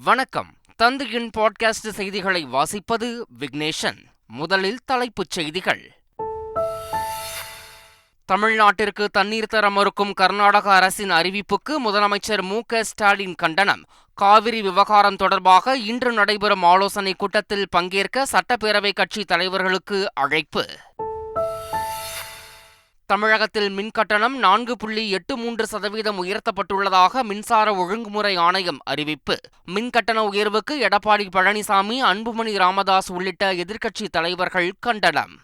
வணக்கம். தந்தையின் பாட்காஸ்ட் செய்திகளை வாசிப்பது விக்னேஷன். முதலில் தலைப்புச் செய்திகள். தமிழ்நாட்டிற்கு தண்ணீர் தர மறுக்கும் கர்நாடக அரசின் அறிவிப்புக்கு முதலமைச்சர் மு.க.ஸ்டாலின் கண்டனம். காவிரி விவகாரம் தொடர்பாக இன்று நடைபெறும் ஆலோசனைக் கூட்டத்தில் பங்கேற்க சட்டப்பேரவை கட்சி தலைவர்களுக்கு அழைப்பு. தமிழகத்தில் மின்கட்டணம் 4.83% உயர்த்தப்பட்டுள்ளதாக மின்சார ஒழுங்குமுறை ஆணையம் அறிவிப்பு. மின்கட்டண உயர்வுக்கு எடப்பாடி பழனிசாமி, அன்புமணி ராமதாஸ் உள்ளிட்ட எதிர்க்கட்சி தலைவர்கள் கண்டனம்.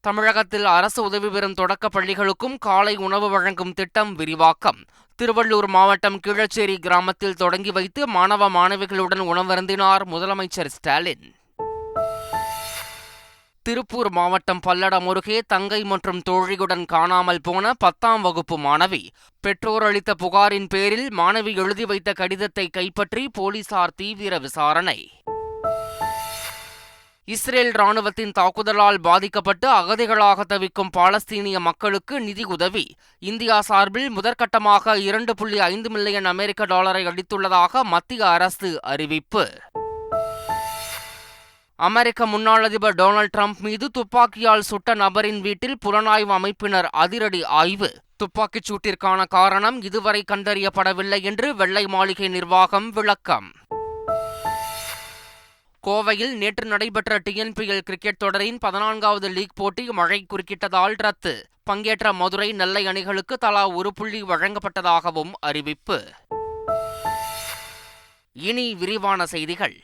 தமிழகத்தில் அரசு உதவி பெறும் தொடக்கப் பள்ளிகளுக்கும் காலை உணவு வழங்கும் திட்டம் விரிவாக்கம். திருவள்ளூர் மாவட்டம் கீழச்சேரி கிராமத்தில் தொடங்கி வைத்து மாணவ மாணவிகளுடன் உணவருந்தினார் முதலமைச்சர் ஸ்டாலின். திருப்பூர் மாவட்டம் பல்லடம் அருகே தங்கை மற்றும் தோழியுடன் காணாமல் போன 10ஆம் வகுப்பு மாணவி. பெற்றோர் அளித்த புகாரின் பேரில் மாணவி எழுதி வைத்த கடிதத்தை கைப்பற்றி போலீசார் தீவிர விசாரணை. இஸ்ரேல் ராணுவத்தின் தாக்குதலால் பாதிக்கப்பட்டு அகதிகளாக தவிக்கும் பாலஸ்தீனிய மக்களுக்கு நிதி உதவி. இந்தியா சார்பில் முதற்கட்டமாக $2.5 மில்லியன் அளித்துள்ளதாக மத்திய அரசு அறிவிப்பு. அமெரிக்க முன்னாள் அதிபர் டொனால்ட் ட்ரம்ப் மீது துப்பாக்கியால் சுட்ட நபரின் வீட்டில் புலனாய்வு அமைப்பினர் அதிரடி ஆய்வு. துப்பாக்கிச் சூட்டிற்கான காரணம் இதுவரை கண்டறியப்படவில்லை என்று வெள்ளை மாளிகை நிர்வாகம் விளக்கம். கோவையில் நேற்று நடைபெற்ற டிஎன்பிஎல் கிரிக்கெட் தொடரின் 14வது லீக் போட்டி மழை குறுக்கிட்டதால் ரத்து. பங்கேற்ற மதுரை, நெல்லை அணிகளுக்கு தலா 1 புள்ளி வழங்கப்பட்டதாகவும் அறிவிப்பு. இனி விரிவான செய்திகள்.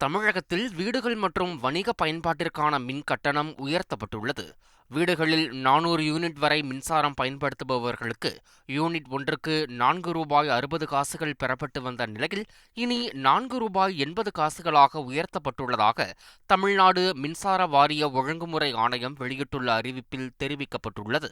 தமிழகத்தில் வீடுகள் மற்றும் வணிக பயன்பாட்டிற்கான மின் கட்டணம் உயர்த்தப்பட்டுள்ளது. வீடுகளில் 400 யூனிட் வரை மின்சாரம் பயன்படுத்துபவர்களுக்கு யூனிட் ஒன்றுக்கு $4.60 பெறப்பட்டு வந்த நிலையில் இனி $4.80 உயர்த்தப்பட்டுள்ளதாக தமிழ்நாடு மின்சார வாரிய ஒழுங்குமுறை ஆணையம் வெளியிட்டுள்ள அறிவிப்பில் தெரிவிக்கப்பட்டுள்ளது.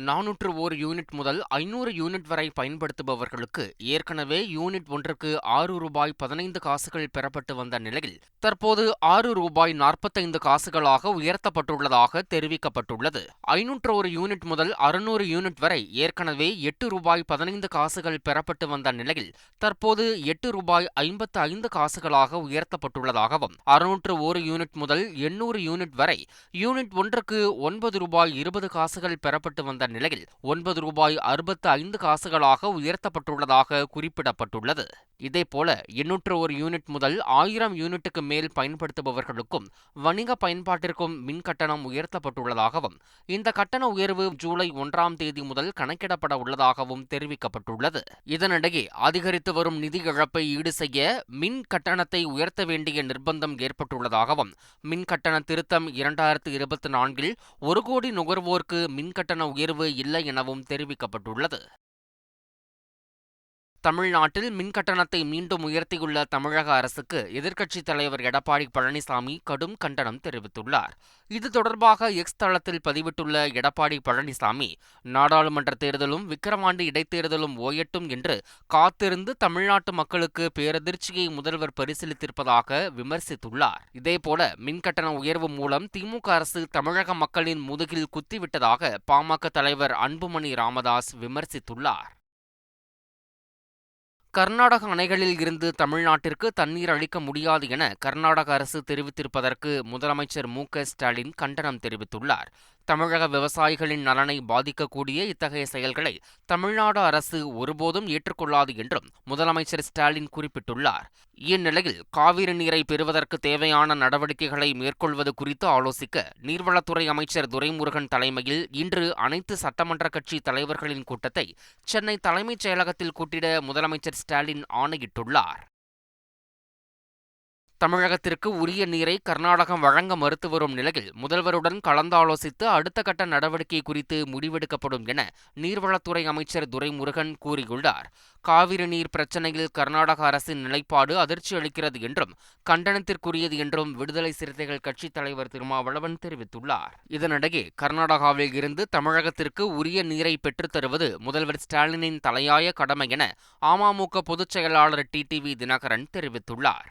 401 யூனிட் முதல் 500 யூனிட் வரை பயன்படுத்துபவர்களுக்கு ஏற்கனவே யூனிட் ஒன்றுக்கு $6.15 பெறப்பட்டு வந்த நிலையில் தற்போது $6.45 உயர்த்தப்பட்டுள்ளதாக தெரிவிக்கப்பட்டுள்ளது. 501 யூனிட் முதல் 600 யூனிட் வரை ஏற்கனவே $8.15 பெறப்பட்டு வந்த நிலையில் தற்போது $8.55 உயர்த்தப்பட்டுள்ளதாகவும் 601 யூனிட் முதல் 800 யூனிட் வரை யூனிட் ஒன்றுக்கு $9.20 பெறப்பட்டு வந்த நிலையில் $9.65 உயர்த்தப்பட்டுள்ளதாக குறிப்பிடப்பட்டுள்ளது. இதேபோல 801 யூனிட் முதல் 1000 யூனிட்டுக்கு மேல் பயன்படுத்துபவர்களுக்கும் வணிக பயன்பாட்டிற்கும் மின் கட்டணம் உயர்த்தப்பட்டுள்ளதாகவும் இந்த கட்டண உயர்வு ஜூலை 1ஆம் தேதி முதல் கணக்கிடப்பட உள்ளதாகவும் தெரிவிக்கப்பட்டுள்ளது. இதனிடையே அதிகரித்து வரும் நிதி இழப்பை ஈடு செய்ய மின் கட்டணத்தை உயர்த்த வேண்டிய நிர்பந்தம் ஏற்பட்டுள்ளதாகவும் மின் கட்டண திருத்தம் 2024 1 கோடி நுகர்வோருக்கு மின் கட்டண உயர்வு இல்லை எனவும் தெரிவிக்கப்பட்டுள்ளது. தமிழ்நாட்டில் மின் கட்டணத்தை மீண்டும் உயர்த்தியுள்ள தமிழக அரசுக்கு எதிர்க்கட்சித் தலைவர் எடப்பாடி பழனிசாமி கடும் கண்டனம் தெரிவித்துள்ளார். இது தொடர்பாக எக்ஸ் தளத்தில் பதிவிட்டுள்ள எடப்பாடி பழனிசாமி, நாடாளுமன்ற தேர்தலும் விக்கிரவாண்டி இடைத்தேர்தலும் ஓயட்டும் என்று காத்திருந்து தமிழ்நாட்டு மக்களுக்கு பேரதிர்ச்சியை முதல்வர் பரிசீலித்திருப்பதாக விமர்சித்துள்ளார். இதேபோல மின்கட்டண உயர்வு மூலம் திமுக அரசு தமிழக மக்களின் முதுகில் குத்திவிட்டதாக பாமக தலைவர் அன்புமணி ராமதாஸ் விமர்சித்துள்ளார். கர்நாடக அணைகளில் இருந்து தமிழ்நாட்டிற்கு தண்ணீர் அளிக்க முடியாது என கர்நாடக அரசு தெரிவித்திருப்பதற்கு முதலமைச்சர் மு.க.ஸ்டாலின் கண்டனம் தெரிவித்துள்ளார். தமிழக விவசாயிகளின் நலனை பாதிக்கக்கூடிய இத்தகைய செயல்களை தமிழ்நாடு அரசு ஒருபோதும் ஏற்றுக்கொள்ளாது என்றும் முதலமைச்சர் ஸ்டாலின் குறிப்பிட்டுள்ளார். இந்நிலையில் காவிரி நீரை பெறுவதற்கு தேவையான நடவடிக்கைகளை மேற்கொள்வது குறித்து ஆலோசிக்க நீர்வளத்துறை அமைச்சர் துரைமுருகன் தலைமையில் இன்று அனைத்து சட்டமன்ற கட்சி தலைவர்களின் கூட்டத்தை சென்னை தலைமைச் செயலகத்தில் கூட்டிட முதலமைச்சர் ஸ்டாலின் ஆணையிட்டுள்ளார். தமிழகத்திற்கு உரிய நீரை கர்நாடகம் வழங்க மறுத்து வரும் நிலையில் முதல்வருடன் கலந்தாலோசித்து அடுத்த கட்ட நடவடிக்கை குறித்து முடிவெடுக்கப்படும் என நீர்வளத்துறை அமைச்சர் துரைமுருகன் கூறியுள்ளார். காவிரி நீர் பிரச்சினையில் கர்நாடக அரசின் நிலைப்பாடு அதிர்ச்சி அளிக்கிறது என்றும் கண்டனத்திற்குரியது என்றும் விடுதலை சிறுத்தைகள் கட்சித் தலைவர் திருமாவளவன் தெரிவித்துள்ளார். இதனிடையே கர்நாடகாவில் இருந்து தமிழகத்திற்கு உரிய நீரை பெற்றுத் தருவது முதல்வர் ஸ்டாலினின் தலையாய கடமை என அமமுக பொதுச் செயலாளர் டிடிவி தினகரன் தெரிவித்துள்ளார்.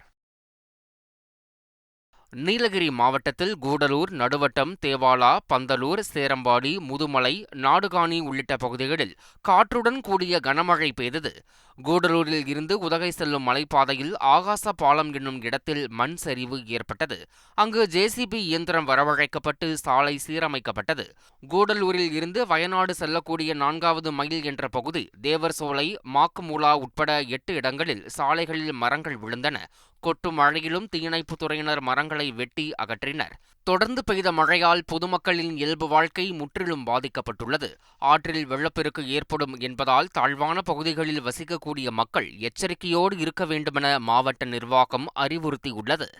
நீலகிரி மாவட்டத்தில் கூடலூர், நடுவட்டம், தேவாலா, பந்தலூர், சேரம்பாடி, முதுமலை, நாடுகாணி உள்ளிட்ட பகுதிகளில் காற்றுடன் கூடிய கனமழை பெய்தது. கூடலூரில் இருந்து உதகை செல்லும் மலைப்பாதையில் ஆகாச பாலம் என்னும் இடத்தில் மண் சரிவு ஏற்பட்டது. அங்கு ஜேசிபி இயந்திரம் வரவழைக்கப்பட்டு சாலை சீரமைக்கப்பட்டது. கூடலூரில் இருந்து வயநாடு செல்லக்கூடிய 4வது மைல் என்ற பகுதி தேவர்சோலை, மாக்குமூலா உட்பட 8 இடங்களில் சாலைகளில் மரங்கள் விழுந்தன. கொட்டும் மழையிலும் தீயணைப்புத் துறையினர் மரங்களை வெட்டி அகற்றினர். தொடர்ந்து பெய்த மழையால் பொதுமக்களின் இயல்பு வாழ்க்கை முற்றிலும் பாதிக்கப்பட்டுள்ளது. ஆற்றில் வெள்ளப்பெருக்கு ஏற்படும் என்பதால் தாழ்வான பகுதிகளில் வசிக்கக்கூடிய மக்கள் எச்சரிக்கையோடு இருக்க வேண்டுமென மாவட்ட நிர்வாகம் அறிவுறுத்தியுள்ளது.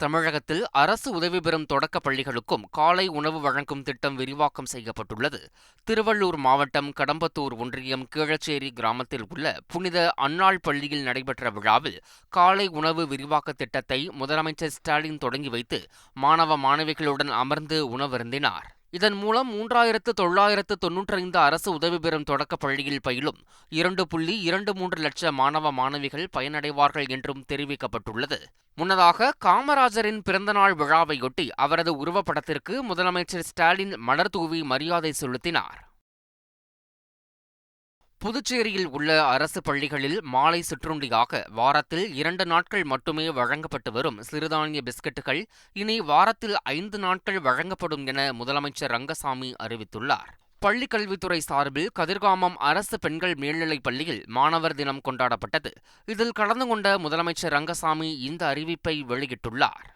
தமிழகத்தில் அரசு உதவி பெறும் தொடக்கப் பள்ளிகளுக்கும் காலை உணவு வழங்கும் திட்டம் விரிவாக்கம் செய்யப்பட்டுள்ளது. திருவள்ளூர் மாவட்டம் கடம்பத்தூர் ஒன்றியம் கீழச்சேரி கிராமத்தில் உள்ள புனித அன்னாள் பள்ளியில் நடைபெற்ற விழாவில் காலை உணவு விரிவாக்க திட்டத்தை முதலமைச்சர் ஸ்டாலின் தொடங்கி வைத்து மாணவ மாணவிகளுடன் அமர்ந்து உணவருந்தினார். இதன் மூலம் 3995 அரசு உதவி பெறும் தொடக்கப் பள்ளியில் பயிலும் 2.23 லட்சம் மாணவ மாணவிகள் பயனடைவார்கள் என்றும் தெரிவிக்கப்பட்டுள்ளது. முன்னதாக காமராஜரின் பிறந்தநாள் விழாவையொட்டி அவரது உருவப்படத்திற்கு முதலமைச்சர் ஸ்டாலின் மலர் தூவி மரியாதை செலுத்தினார். புதுச்சேரியில் உள்ள அரசு பள்ளிகளில் மாலை சிற்றுண்டியாக வாரத்தில் 2 நாட்கள் மட்டுமே வழங்கப்பட்டு வரும் சிறுதானிய பிஸ்கட்டுகள் இனி வாரத்தில் 5 நாட்கள் வழங்கப்படும் என முதலமைச்சர் ரங்கசாமி அறிவித்துள்ளார். பள்ளிக்கல்வித்துறை சார்பில் கதிர்காமம் அரசு பெண்கள் மேல்நிலைப் பள்ளியில் மாணவர் தினம் கொண்டாடப்பட்டது. இதில் கலந்து கொண்ட முதலமைச்சர் ரங்கசாமி இந்த அறிவிப்பை வெளியிட்டுள்ளார்.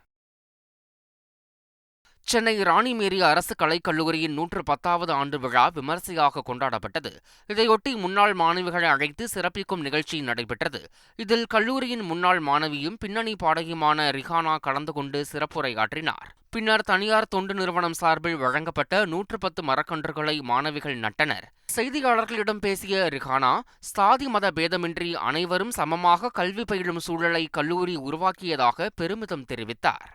சென்னை ராணிமேரி அரசு கலைக்கல்லூரியின் 110வது ஆண்டு விழா விமரிசையாக கொண்டாடப்பட்டது. இதையொட்டி முன்னாள் மாணவிகளை அழைத்து சிறப்பிக்கும் நிகழ்ச்சி நடைபெற்றது. இதில் கல்லூரியின் முன்னாள் மாணவியும் பின்னணி பாடகியுமான ரிஹானா கலந்து கொண்டு சிறப்புரையாற்றினார். பின்னர் தனியார் தொண்டு நிறுவனம் சார்பில் வழங்கப்பட்ட 110 மரக்கன்றுகளை மாணவிகள் நட்டனர். செய்தியாளர்களிடம் பேசிய ரிஹானா, சாதி மத பேதமின்றி அனைவரும் சமமாக கல்வி பயிலும் சூழலை கல்லூரி உருவாக்கியதாக பெருமிதம் தெரிவித்தார்.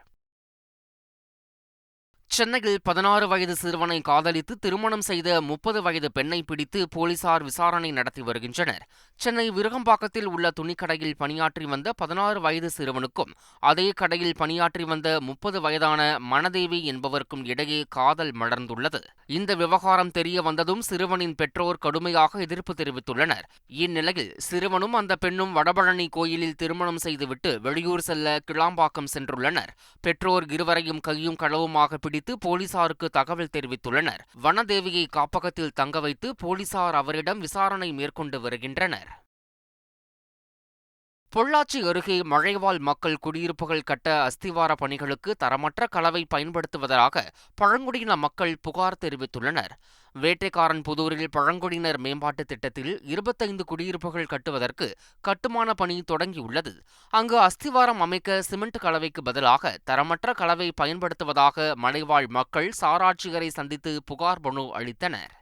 சென்னையில் 16 வயது சிறுவனை காதலித்து திருமணம் செய்த 30 வயது பெண்ணை பிடித்து போலீசார் விசாரணை நடத்தி வருகின்றனர். சென்னை விருகம்பாக்கத்தில் உள்ள துணிக்கடையில் பணியாற்றி வந்த 16 வயது சிறுவனுக்கும் அதே கடையில் பணியாற்றி வந்த 30 வயதான மணதேவி என்பவருக்கும் இடையே காதல் மலர்ந்துள்ளது. இந்த விவகாரம் தெரிய வந்ததும் சிறுவனின் பெற்றோர் கடுமையாக எதிர்ப்பு தெரிவித்துள்ளனர். இந்நிலையில் சிறுவனும் அந்த பெண்ணும் வடபழனி கோயிலில் திருமணம் செய்துவிட்டு வெளியூர் செல்ல கிளாம்பாக்கம் சென்றுள்ளனர். பெற்றோர் இருவரையும் கையும் களவுமாக பிடித்து போலீசாருக்கு தகவல் தெரிவித்துள்ளனர். வனதேவியை காப்பகத்தில் தங்க வைத்து போலீசார் அவரிடம் விசாரணை மேற்கொண்டு வருகின்றனர். பொள்ளாச்சி அருகே மழைவாழ் மக்கள் குடியிருப்புகள் கட்ட அஸ்திவார பணிகளுக்கு தரமற்ற கலவை பயன்படுத்துவதாக பழங்குடியின மக்கள் புகார் தெரிவித்துள்ளனர். வேட்டைக்காரன் புதூரில் பழங்குடியினர் மேம்பாட்டு திட்டத்தில் 25 குடியிருப்புகள் கட்டுவதற்கு கட்டுமான பணி தொடங்கியுள்ளது. அங்கு அஸ்திவாரம் அமைக்க சிமெண்ட் கலவைக்கு பதிலாக தரமற்ற கலவை பயன்படுத்துவதாக மலைவாழ் மக்கள் சாராட்சியரை சந்தித்து புகார் மனு அளித்தனர்.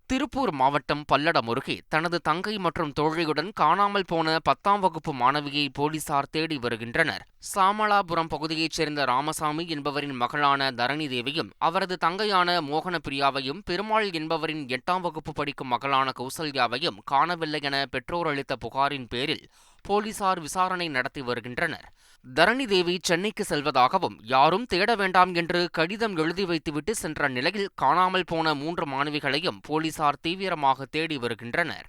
திருப்பூர் மாவட்டம் பல்லடம் அருகே தனது தங்கை மற்றும் தோழியுடன் காணாமல் போன 10ஆம் வகுப்பு மாணவியை போலீசார் தேடி வருகின்றனர். சாமலாபுரம் பகுதியைச் சேர்ந்த ராமசாமி என்பவரின் மகளான தரணி தேவியும் அவரது தங்கையான மோகன பிரியாவையும் பெருமாள் என்பவரின் 8ஆம் வகுப்பு படிக்கும் மகளான கௌசல்யாவையும் காணவில்லை என பெற்றோர் அளித்த புகாரின் பேரில் போலீசார் விசாரணை நடத்தி வருகின்றனர். தரணி தேவி சென்னைக்கு செல்வதாகவும் யாரும் தேட வேண்டாம் என்று கடிதம் எழுதி வைத்துவிட்டு சென்ற நிலையில் காணாமல் போன 3 மாணவிகளையும் போலீசார் தீவிரமாக தேடி வருகின்றனர்.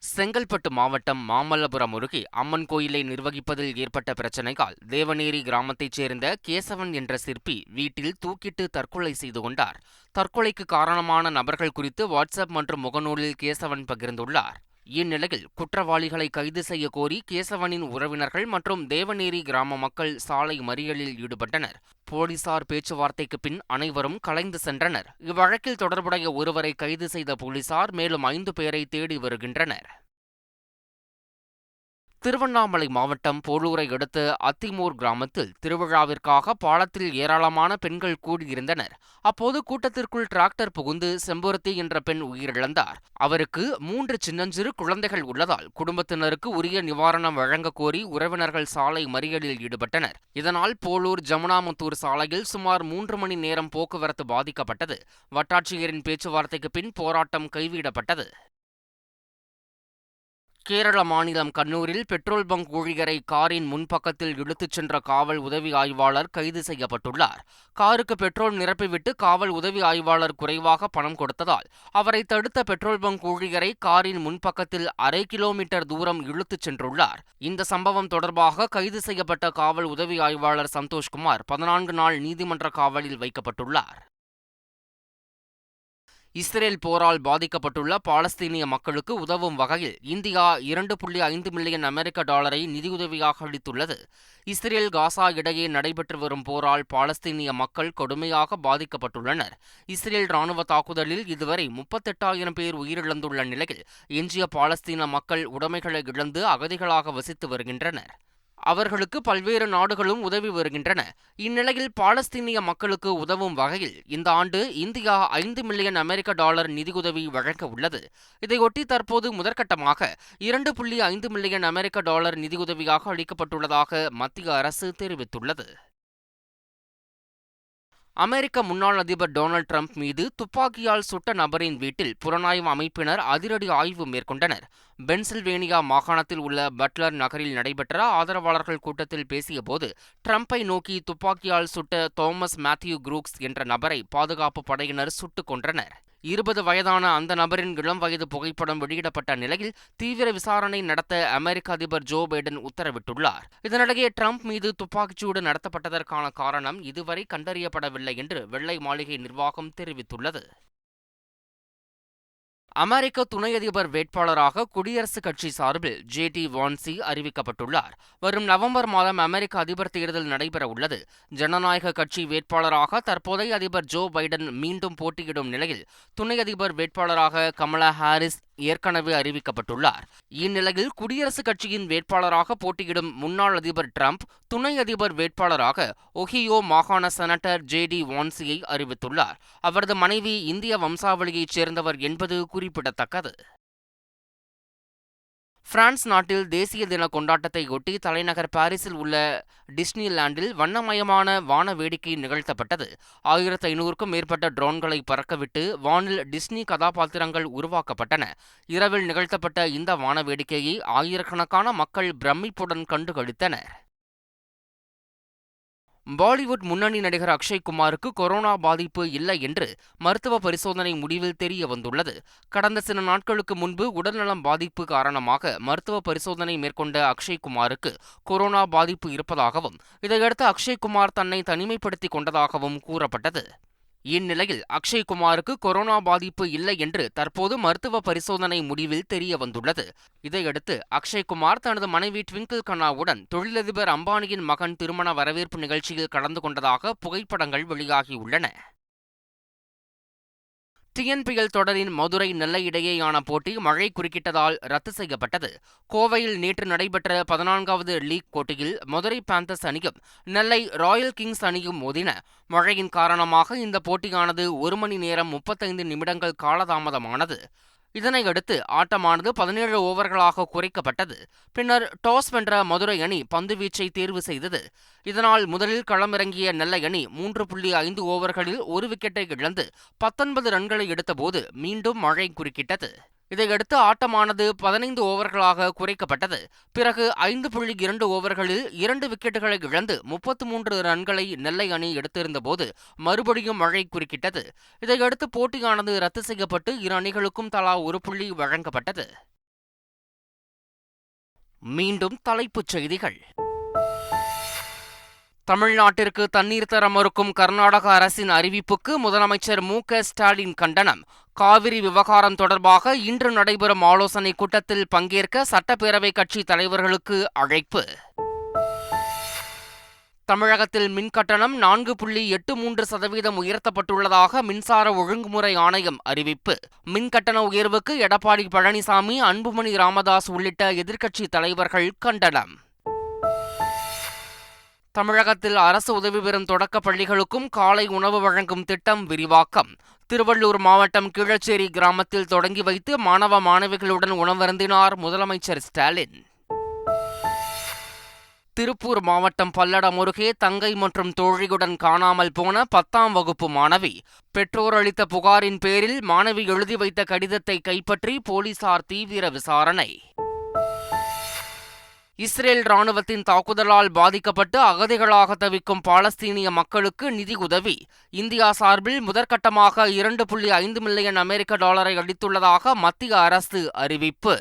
செங்கல்பட்டு மாவட்டம் மாமல்லபுரம் அருகே அம்மன் கோயிலை நிர்வகிப்பதில் ஏற்பட்ட பிரச்சினையால் தேவநேரி கிராமத்தைச் சேர்ந்த கேசவன் என்ற சிற்பி வீட்டில் தூக்கிட்டு தற்கொலை செய்து கொண்டார். தற்கொலைக்கு காரணமான நபர்கள் குறித்து வாட்ஸ்அப் மற்றும் முகநூலில் கேசவன் பகிர்ந்துள்ளார். இந்நிலையில் குற்றவாளிகளை கைது செய்ய கோரி கேசவனின் உறவினர்கள் மற்றும் தேவநேரி கிராம மக்கள் சாலை மறியலில் ஈடுபட்டனர். போலீசார் பேச்சுவார்த்தைக்கு பின் அனைவரும் கலைந்து சென்றனர். இவ்வழக்கில் தொடர்புடைய ஒருவரை கைது செய்த போலீசார் மேலும் 5 பேரை தேடி வருகின்றனர். திருவண்ணாமலை மாவட்டம் போலூரை அடுத்த அத்திமூர் கிராமத்தில் திருவிழாவிற்காக பாலத்தில் ஏராளமான பெண்கள் கூடியிருந்தனர். அப்போது கூட்டத்திற்குள் டிராக்டர் புகுந்து செம்பருத்தி என்ற பெண் உயிரிழந்தார். அவருக்கு 3 சின்னஞ்சிறு குழந்தைகள் உள்ளதால் குடும்பத்தினருக்கு உரிய நிவாரணம் வழங்க கோரி உறவினர்கள் சாலை மறியலில் ஈடுபட்டனர். இதனால் போலூர் ஜமுனாமுத்தூர் சாலையில் சுமார் 3 மணி நேரம் போக்குவரத்து பாதிக்கப்பட்டது. வட்டாட்சியரின் பேச்சுவார்த்தைக்கு பின் போராட்டம் கைவிடப்பட்டது. கேரள மாநிலம் கண்ணூரில் பெட்ரோல் பங்க் ஊழியரை காரின் முன்பக்கத்தில் இழுத்துச் சென்ற காவல் உதவி ஆய்வாளர் கைது செய்யப்பட்டுள்ளார். காருக்கு பெட்ரோல் நிரப்பிவிட்டு காவல் உதவி ஆய்வாளர் குறைவாக பணம் கொடுத்ததால் அவரை தடுத்த பெட்ரோல் பங்க் ஊழியரை காரின் முன்பக்கத்தில் 1/2 கிலோமீட்டர் தூரம் இழுத்துச் சென்றுள்ளார். இந்த சம்பவம் தொடர்பாக கைது செய்யப்பட்ட காவல் உதவி ஆய்வாளர் சந்தோஷ்குமார் 14 நாள் நீதிமன்ற காவலில் வைக்கப்பட்டுள்ளார். இஸ்ரேல் போரால் பாதிக்கப்பட்டுள்ள பாலஸ்தீனிய மக்களுக்கு உதவும் வகையில் இந்தியா $2.5 மில்லியன் அமெரிக்க நிதியுதவியாக அளித்துள்ளது. இஸ்ரேல் காசா இடையே நடைபெற்று வரும் போரால் பாலஸ்தீனிய மக்கள் கொடுமையாக பாதிக்கப்பட்டுள்ளனர். இஸ்ரேல் ராணுவ தாக்குதலில் இதுவரை 38,000 பேர் உயிரிழந்துள்ள நிலையில் எஞ்சிய பாலஸ்தீன மக்கள் உடைமைகளை இழந்து அகதிகளாக வசித்து வருகின்றனர். அவர்களுக்கு பல்வேறு நாடுகளும் உதவி வருகின்றன. இந்நிலையில் பாலஸ்தீனிய மக்களுக்கு உதவும் வகையில் இந்த ஆண்டு இந்தியா $5 மில்லியன் அமெரிக்க நிதியுதவி வழங்க உள்ளது. இதையொட்டி தற்போது முதற்கட்டமாக $2.5 மில்லியன் அமெரிக்க நிதியுதவியாக அளிக்கப்பட்டுள்ளதாக மத்திய அரசு தெரிவித்துள்ளது. அமெரிக்க முன்னாள் அதிபர் டொனால்டு டிரம்ப் மீது துப்பாக்கியால் சுட்ட நபரின் வீட்டில் புலனாய்வு அமைப்பினர் அதிரடி ஆய்வு மேற்கொண்டனர். பென்சில்வேனியா மாகாணத்தில் உள்ள பட்லர் நகரில் நடைபெற்ற ஆதரவாளர்கள் கூட்டத்தில் பேசியபோது டிரம்பை நோக்கி துப்பாக்கியால் சுட்ட தோமஸ் மேத்யூ குரூக்ஸ் என்ற நபரை பாதுகாப்பு படையினர் சுட்டுக் கொன்றனர். 20 வயதான அந்த நபரின் இளம் வயது புகைப்படம் வெளியிடப்பட்ட நிலையில் தீவிர விசாரணை நடத்த அமெரிக்க அதிபர் ஜோ பைடன் உத்தரவிட்டுள்ளார். இதனிடையே டிரம்ப் மீது துப்பாக்கிச்சூடு நடத்தப்பட்டதற்கான காரணம் இதுவரை கண்டறியப்படவில்லை என்று வெள்ளை மாளிகை நிர்வாகம் தெரிவித்துள்ளது. அமெரிக்க துணை அதிபர் வேட்பாளராக குடியரசுக் கட்சி சார்பில் JD வான்சி அறிவிக்கப்பட்டுள்ளார். வரும் நவம்பர் மாதம் அமெரிக்க அதிபர் தேர்தல் நடைபெற உள்ளது. ஜனநாயக கட்சி வேட்பாளராக தற்போதைய அதிபர் ஜோ பைடன் மீண்டும் போட்டியிடும் நிலையில் துணை அதிபர் வேட்பாளராக கமலா ஹாரிஸ் ஏற்கனவே அறிவிக்கப்பட்டுள்ளார். இந்நிலையில் குடியரசுக் கட்சியின் வேட்பாளராக போட்டியிடும் முன்னாள் அதிபர் டிரம்ப் துணை அதிபர் வேட்பாளராக ஒஹியோ மாகாண செனட்டர் JD வான்சியை அறிவித்துள்ளார். அவரது மனைவி இந்திய வம்சாவளியைச் சேர்ந்தவர் என்பது குறிப்பிடத்தக்கது. பிரான்ஸ் நாட்டில் தேசிய தின கொண்டாட்டத்தையொட்டி தலைநகர் பாரிஸில் உள்ள டிஸ்னிலாண்டில் வண்ணமயமான வான வேடிக்கை நிகழ்த்தப்பட்டது. 1500க்கும் மேற்பட்ட ட்ரோன்களை பறக்கவிட்டு வானில் டிஸ்னி கதாபாத்திரங்கள் உருவாக்கப்பட்டன. இரவில் நிகழ்த்தப்பட்ட இந்த வான வேடிக்கையை ஆயிரக்கணக்கான மக்கள் பிரமிப்புடன் கண்டு களித்தனர். பாலிவுட் முன்னணி நடிகர் அக்ஷய் குமாருக்கு கொரோனா பாதிப்பு இல்லை என்று மருத்துவ பரிசோதனை முடிவில் தெரிய வந்துள்ளது. கடந்த சில நாட்களுக்கு முன்பு உடல்நலம் பாதிப்பு காரணமாக மருத்துவ பரிசோதனை மேற்கொண்ட அக்ஷய் குமாருக்கு கொரோனா பாதிப்பு இருப்பதாகவும் இதையடுத்து அக்ஷய் குமார் தன்னை தனிமைப்படுத்திக் கொண்டதாகவும் கூறப்பட்டது. இந்நிலையில் அக்ஷய் குமாருக்கு கொரோனா பாதிப்பு இல்லை என்று தற்போது மருத்துவ பரிசோதனை முடிவில் தெரிய வந்துள்ளது. இதையடுத்து அக்ஷய் குமார் தனது மனைவி ட்விங்கிள் கண்ணாவுடன் தொழிலதிபர் அம்பானியின் மகன் திருமண வரவேற்பு நிகழ்ச்சியில் கலந்து கொண்டதாக புகைப்படங்கள் வெளியாகியுள்ளன. TNPL தொடரின் மதுரை நெல்லை இடையேயான போட்டி மழை குறுக்கிட்டதால் ரத்து செய்யப்பட்டது. கோவையில் நேற்று நடைபெற்ற 14வது லீக் போட்டியில் மதுரை பேந்தர்ஸ் அணியும் நெல்லை ராயல் கிங்ஸ் அணியும் மோதின. மழையின் காரணமாக இந்த போட்டியானது 1 மணி நேரம் 35 நிமிடங்கள் காலதாமதமானது. இதனையடுத்து ஆட்டமானது 17 ஓவர்களாக குறைக்கப்பட்டது. பின்னர் டாஸ் வென்ற மதுரை அணி பந்துவீச்சை தேர்வு செய்தது. இதனால் முதலில் களமிறங்கிய நெல்லை அணி 3.5 ஓவர்களில் 1 விக்கெட்டை இழந்து 19 ரன்களை எடுத்தபோது மீண்டும் மழை குறுக்கிட்டது. இதையடுத்து ஆட்டமானது 15 ஓவர்களாக குறைக்கப்பட்டது. பிறகு 5.2 ஓவர்களில் 2 விக்கெட்டுகளை இழந்து 33 ரன்களை நெல்லை அணி எடுத்திருந்தபோது மறுபடியும் மழை குறுக்கிட்டது. இதையடுத்து போட்டியானது ரத்து செய்யப்பட்டு இரு அணிகளுக்கும் தலா 1 புள்ளி வழங்கப்பட்டது. மீண்டும் தலைப்புச் செய்திகள். தமிழ்நாட்டிற்கு தண்ணீர் தர மறுக்கும் கர்நாடக அரசின் அறிவிப்புக்கு முதலமைச்சர் மு.க.ஸ்டாலின் கண்டனம். காவிரி விவகாரம் தொடர்பாக இன்று நடைபெறும் ஆலோசனைக் கூட்டத்தில் பங்கேற்க சட்டப்பேரவை கட்சி தலைவர்களுக்கு அழைப்பு. தமிழகத்தில் மின்கட்டணம் 4.83% உயர்த்தப்பட்டுள்ளதாக மின்சார ஒழுங்குமுறை ஆணையம் அறிவிப்பு. மின்கட்டண உயர்வுக்கு எடப்பாடி பழனிசாமி, அன்புமணி ராமதாஸ் உள்ளிட்ட எதிர்க்கட்சி தலைவர்கள் கண்டனம். தமிழகத்தில் அரசு உதவி பெறும் தொடக்கப் பள்ளிகளுக்கும் காலை உணவு வழங்கும் திட்டம் விரிவாக்கம். திருவள்ளூர் மாவட்டம் கீழச்சேரி கிராமத்தில் தொடங்கி வைத்து மாணவ மாணவிகளுடன் உணவருந்தினார் முதலமைச்சர் ஸ்டாலின். திருப்பூர் மாவட்டம் பல்லடம் அருகே தங்கை மற்றும் தோழியுடன் காணாமல் போன 10ஆம் வகுப்பு மாணவி. பெற்றோர் அளித்த புகாரின் பேரில் மாணவி எழுதி வைத்த கடிதத்தை கைப்பற்றி போலீசார் தீவிர விசாரணை. இஸ்ரேல் ராணுவத்தின் தாக்குதலால் பாதிக்கப்பட்டு அகதிகளாக தவிக்கும் பாலஸ்தீனிய மக்களுக்கு நிதி உதவி. இந்தியா சார்பில் முதற்கட்டமாக 2.5 மில்லியன் அமெரிக்க டாலரை அளித்துள்ளதாக மத்திய அரசு அறிவிப்பு.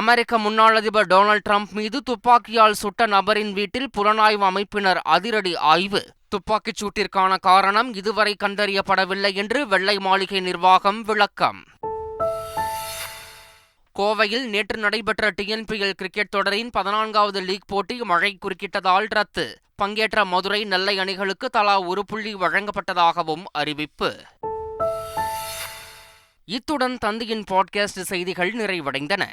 அமெரிக்க முன்னாள் அதிபர் டொனால்டு டிரம்ப் மீது துப்பாக்கியால் சுட்ட நபரின் வீட்டில் புலனாய்வு அமைப்பினர் அதிரடி ஆய்வு. துப்பாக்கிச் சூட்டிற்கான காரணம் இதுவரை கண்டறியப்படவில்லை என்று வெள்ளை மாளிகை நிர்வாகம் விளக்கம். கோவையில் நேற்று நடைபெற்ற டிஎன்பிஎல் கிரிக்கெட் தொடரின் 14வது லீக் போட்டி மழை குறுக்கிட்டதால் ரத்து. பங்கேற்ற மதுரை, நெல்லை அணிகளுக்கு தலா 1 புள்ளி வழங்கப்பட்டதாகவும் அறிவிப்பு. இத்துடன் தந்தியின் பாட்காஸ்ட் செய்திகள் நிறைவடைந்தன.